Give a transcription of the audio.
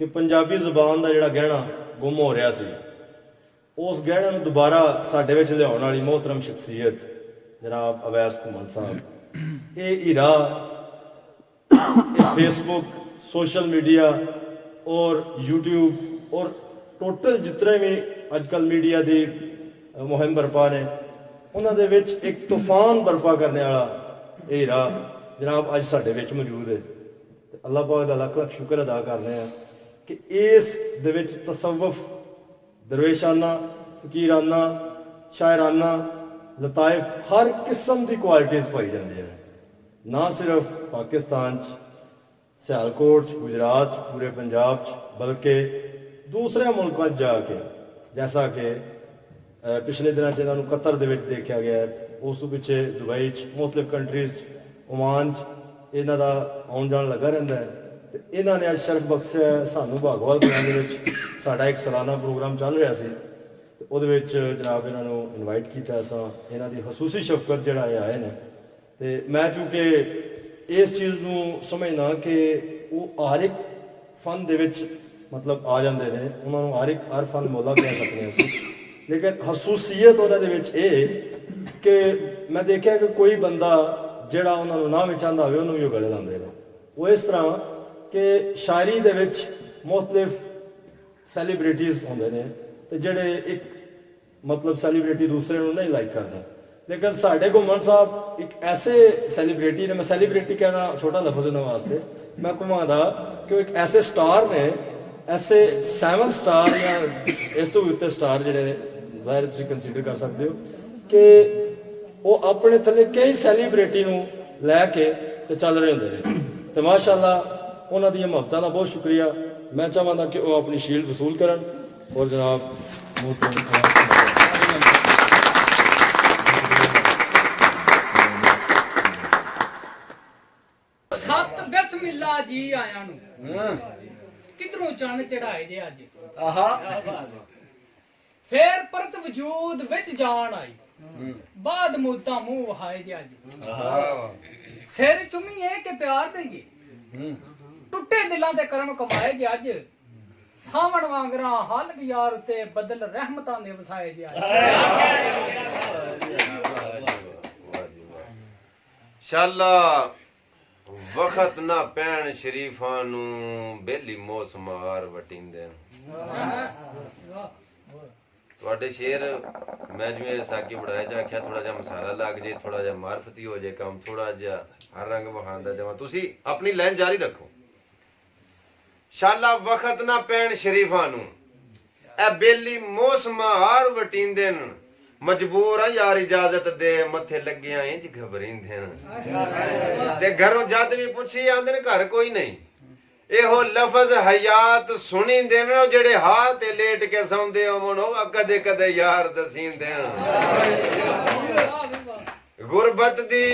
कि पंजाबी ज़ुबान का जिहड़ा गहना गुम हो रहा सी, उस गहने नूं दुबारा साडे विच लिआउण वाली मोहतरम शख्सियत जनाब अवैस घुमन साहब, ये हीरा फेसबुक, सोशल मीडिया और यूट्यूब और टोटल जितने भी अजकल मीडिया की मुहिम बरपा ने उन्हां दे विच एक तूफान बरपा करने वाला ये हीरा जनाब अज साडे विच मौजूद है। अल्लाह पाक दा लख लख शुक्र अदा करने हैं कि इस दे विच तसव्वुफ, दरवेशाना, फकीराना, शायराना, लताइफ हर किस्म की क्वालिटीज़ पाई जाती हैं। ना सिर्फ पाकिस्तान सियालकोट गुजरात पूरे पंजाब बल्कि दूसरे मुल्कों जाके, जैसा कि पिछले दिनों इन्हों कतर दे विच देखा गया है, उस तो पिछे दुबई मुख्तलिफ कंट्रीज ओमान इन्हों का आउन जान लगा रहा है। तो इन्होंने अज शरफ बख्शा सानू भागवाल पिंड साडा एक सालाना प्रोग्राम चल रहा सी, तो उहदे विच जनाब इन्हों इनवाइट किया। असां इन्हां दी खसूसी शफकत जिहड़ा आए ने, तो मैं चूँकि इस चीज़ को समझना कि वो हर एक फन दे विच मतलब आ जाते हैं, उन्होंने हर फन मोला कह सकते हैं असीं, लेकिन खसूसीयत उन्होंने दे विच ये कि मैं देखा कि कोई बंदा जिहड़ा उन्होंने ना भी चाहता हो उन्होंने भी गले लाते हैं। वो इस तरह कि शायरी दे विच मुख्तलिफ सैलीब्रिटीज़ होंदे ने, ते जिहड़े एक मतलब सैलीब्रिटी दूसरे को नहीं लाइक करता, लेकिन साढ़े घुमन साहब एक ऐसे सैलीब्रिटी ने, मैं सैलीब्रिटी कहना छोटा लफ्ज़ इन्होंने वास्ते, मैं घुमादा कि एक ऐसे स्टार ने, ऐसे 7 स्टार या इस तो उत्ते स्टार जिहड़े ज़ाहिर तुसीं कंसीडर कर सकते हो कि वो अपने थले कई सैलीब्रिटी नूं लैके ते चल रहे होंदे ने। तो माशाअल्लाह उन्हां दी मुहब्बतां दा बहुत शुक्रिया। मैं चाहांगा कि वो अपनी शील्ड वसूल करन और जनाब सत बिस्मिल्लाह जी आया नू किधरों चंद चढ़ाए जे अज फिर परत वजूद विच जान आई बाद मूता मुंह वहाए जे अज सिर चुमीए के प्यार देइए टुटे दिलां दे करम कमाए जे अज सावण वांगरा हाल यार ते बदल रहमतां दे वसाए जे अज शाला वक्त ना पैन शरीफां नू बेली मौसमार वटिंदे ਤੁਹਾਡੇ शेर मैं जिवें साकी बढ़ाया च आख्या थोड़ा जिहा मसाला लग जे, थोड़ा जिहा मार्फती हो जाए काम, थोड़ा जिहा हर रंग बखांदा जावां। तुसी अपनी लाइन जारी रखो। शाला वक्त ना पैन शरीफां नू ए बेली मौसमार वटिंदे न, मजबूर हैं यार इजाजत दे मथे लगे इंज घबरींदे न। ते घरों जद भी पुछी आंदे ने घर कोई नहीं, एहो लफज हयात सुनी देना जेड़े हाथ ते लेट के सौंदे होवन कदे कदे यार दसींदे गुरबत दी